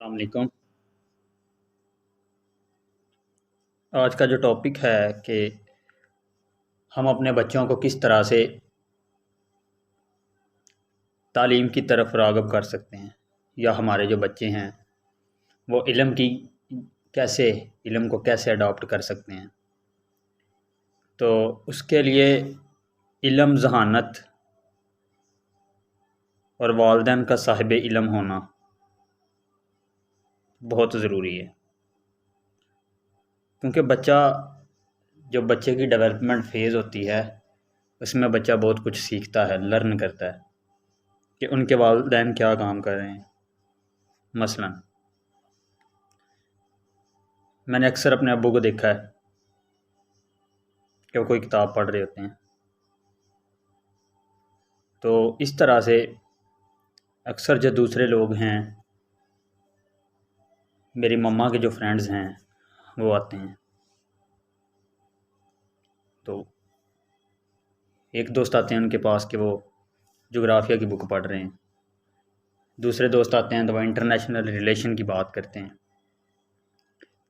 अस्सलाम वालेकुम। आज का जो टॉपिक है कि हम अपने बच्चों को किस तरह से तालीम की तरफ राग़िब कर सकते हैं, या हमारे जो बच्चे हैं वो कैसे इल्म को कैसे अडॉप्ट कर सकते हैं। तो उसके लिए इल्म, ज़हानत और वालिदैन का साहिब इल्म होना बहुत ज़रूरी है, क्योंकि जो बच्चे की डेवलपमेंट फ़ेज़ होती है उसमें बच्चा बहुत कुछ सीखता है, लर्न करता है कि उनके वालिदैन क्या काम कर रहे हैं। मसलन मैंने अक्सर अपने अब्बू को देखा है कि वो कोई किताब पढ़ रहे होते हैं। तो इस तरह से अक्सर जो दूसरे लोग हैं, मेरी मम्मा के जो फ्रेंड्स हैं, वो आते हैं। तो एक दोस्त आते हैं उनके पास कि वो जोग्राफिया की बुक पढ़ रहे हैं। दूसरे दोस्त आते हैं तो वो इंटरनेशनल रिलेशन की बात करते हैं।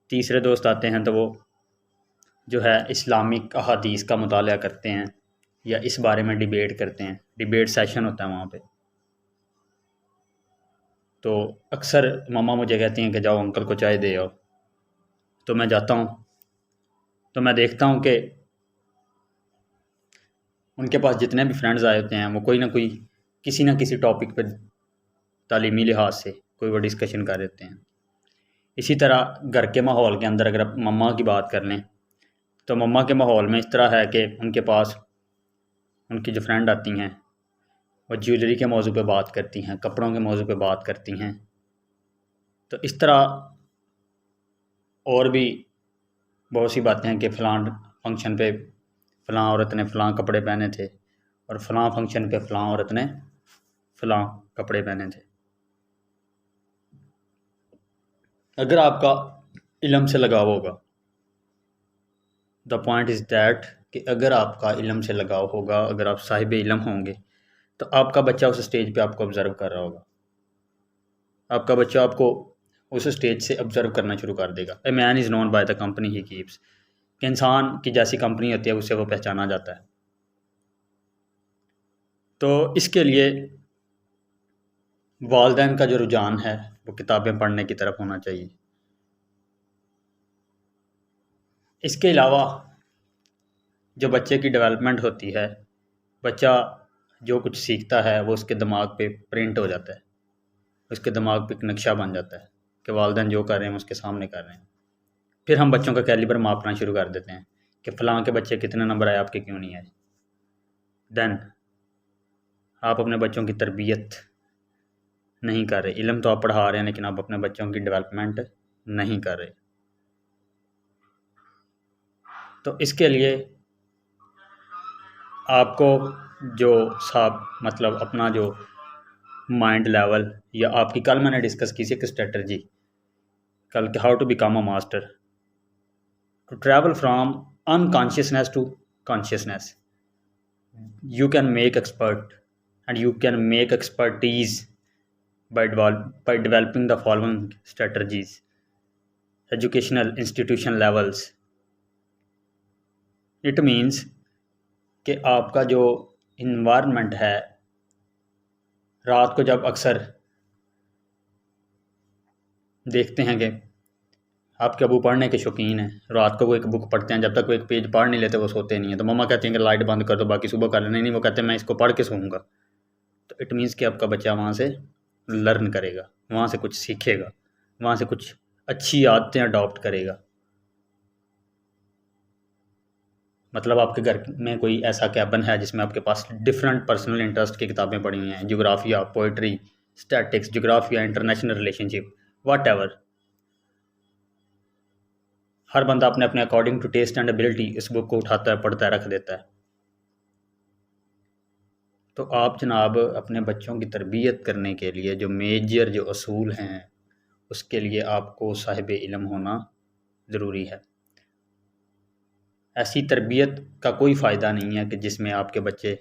तीसरे दोस्त आते हैं तो वो जो है इस्लामिक अहादीस का मुताला करते हैं या इस बारे में डिबेट करते हैं। डिबेट सेशन होता है वहाँ पे। तो अक्सर मम्मा मुझे कहती हैं कि जाओ अंकल को चाय दे आओ। तो मैं जाता हूँ, तो मैं देखता हूँ कि उनके पास जितने भी फ्रेंड्स आए होते हैं वो कोई ना कोई किसी न किसी टॉपिक पर तालीमी लिहाज से कोई वो डिस्कशन कर देते हैं। इसी तरह घर के माहौल के अंदर अगर आप मम्मा की बात कर लें तो मम्मा के माहौल में इस तरह है कि उनके पास उनकी जो फ्रेंड आती हैं वो ज्वेलरी के मौजू पे बात करती हैं, कपड़ों के मौजू पे बात करती हैं। तो इस तरह और भी बहुत सी बातें हैं कि फ़लाँ फंक्शन पे फ़लाँ औरत ने फ़लाँ कपड़े पहने थे और फ़लाँ फंक्शन पे फ़लाँ औरत ने फ़लाँ कपड़े पहने थे। अगर आपका इल्म से लगाव होगा, द पॉइंट इज़ दैट कि अगर आपका इल्म से लगाव होगा, अगर आप साहिब इल्म होंगे, तो आपका बच्चा उस स्टेज पे आपको ऑब्ज़र्व कर रहा होगा। आपका बच्चा आपको उस स्टेज से ऑब्ज़र्व करना शुरू कर देगा। A man is known by the company he keeps, कि इंसान की जैसी कंपनी होती है उससे वो पहचाना जाता है। तो इसके लिए वालिदैन का जो रुझान है वो किताबें पढ़ने की तरफ होना चाहिए। इसके अलावा जो बच्चे की डेवलपमेंट होती है, बच्चा जो कुछ सीखता है वो उसके दिमाग पे प्रिंट हो जाता है, उसके दिमाग पे एक नक्शा बन जाता है कि वालिदैन जो कर रहे हैं उसके सामने कर रहे हैं। फिर हम बच्चों का कैलिबर मापना शुरू कर देते हैं कि फ़लाँ के बच्चे कितने नंबर आए, आपके क्यों नहीं आए। देन आप अपने बच्चों की तरबियत नहीं कर रहे। इल्म तो आप पढ़ा रहे हैं लेकिन आप अपने बच्चों की डेवलपमेंट नहीं कर रहे। तो इसके लिए आपको जो मतलब अपना जो माइंड लेवल, या आपकी कल मैंने डिस्कस की थी एक स्ट्रेटजी, कल how to become a master, to travel from unconsciousness to consciousness. You can make expert and you can make expertise by developing the following strategies. Educational institution levels. It means कि आपका जो environment है, रात को जब अक्सर देखते हैं कि आपके अबू पढ़ने के शौकीन हैं, रात को वो एक बुक पढ़ते हैं, जब तक वो एक पेज पढ़ नहीं लेते वो सोते नहीं हैं। तो मम्मा कहती हैं कि लाइट बंद कर दो, बाकी सुबह कर लेना। नहीं, वो कहते हैं मैं इसको पढ़ के सोऊंगा। तो इट मीन्स कि आपका बच्चा वहाँ से लर्न करेगा, वहाँ से कुछ सीखेगा, वहाँ से कुछ अच्छी आदतें अडॉप्ट करेगा। मतलब आपके घर में कोई ऐसा कैबिन है जिसमें आपके पास डिफरेंट पर्सनल इंटरेस्ट की किताबें पड़ी हुई हैं, जोग्राफिया, पोइट्री, स्टैटिक्स, जोग्राफिया, इंटरनेशनल रिलेशनशिप, वट एवर। हर बंदा अपने अपने according to taste and ability इस बुक को उठाता है, पढ़ता है, रख देता है। तो आप जनाब अपने बच्चों की तरबियत करने के लिए जो मेजर जो असूल हैं उसके लिए आपको साहिब इल्म होना ज़रूरी है। ऐसी तरबियत का कोई फ़ायदा नहीं है कि जिसमें आपके बच्चे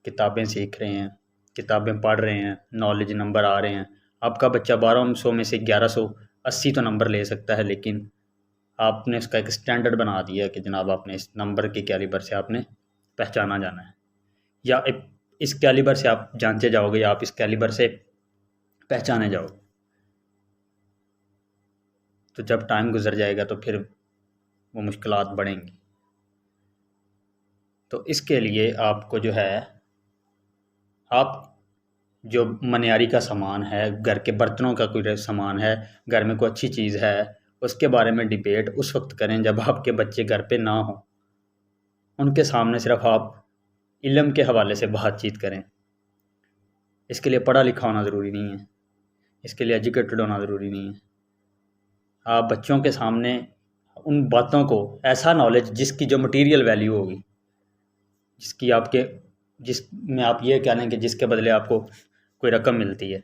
किताबें सीख रहे हैं, किताबें पढ़ रहे हैं, नॉलेज नंबर आ रहे हैं, आपका बच्चा 1200 में से 1180 तो नंबर ले सकता है, लेकिन आपने उसका एक स्टैंडर्ड बना दिया कि जनाब आपने इस नंबर के कैलिबर से आपने पहचाना जाना है, या इस कैलिबर से आप जांचे जाओगे, या आप इस कैलिबर से पहचाने जाओगे। तो जब टाइम गुजर जाएगा तो फिर वो मुश्किलात बढ़ेंगी। तो इसके लिए आपको जो है, आप जो मनियारी का सामान है, घर के बर्तनों का कोई सामान है, घर में कोई अच्छी चीज़ है, उसके बारे में डिबेट उस वक्त करें जब आपके बच्चे घर पे ना हो। उनके सामने सिर्फ आप इल्म के हवाले से बातचीत करें। इसके लिए पढ़ा लिखा होना ज़रूरी नहीं है, इसके लिए एजुकेटेड होना ज़रूरी नहीं है। आप बच्चों के सामने उन बातों को, ऐसा नॉलेज जिसकी जो मटेरियल वैल्यू होगी, जिसकी आपके जिसमें आप ये कह लें कि जिसके बदले आपको कोई रकम मिलती है,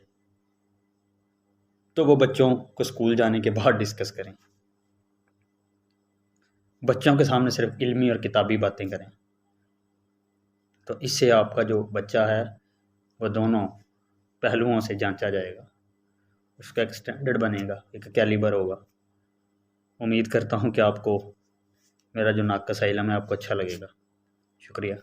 तो वो बच्चों को स्कूल जाने के बाद डिस्कस करें। बच्चों के सामने सिर्फ इल्मी और किताबी बातें करें। तो इससे आपका जो बच्चा है वो दोनों पहलुओं से जांचा जाएगा, उसका एक स्टैंडर्ड बनेगा, एक कैलिबर होगा। उम्मीद करता हूँ कि आपको मेरा जो नाक़िस इल्म है आपको अच्छा लगेगा। शुक्रिया।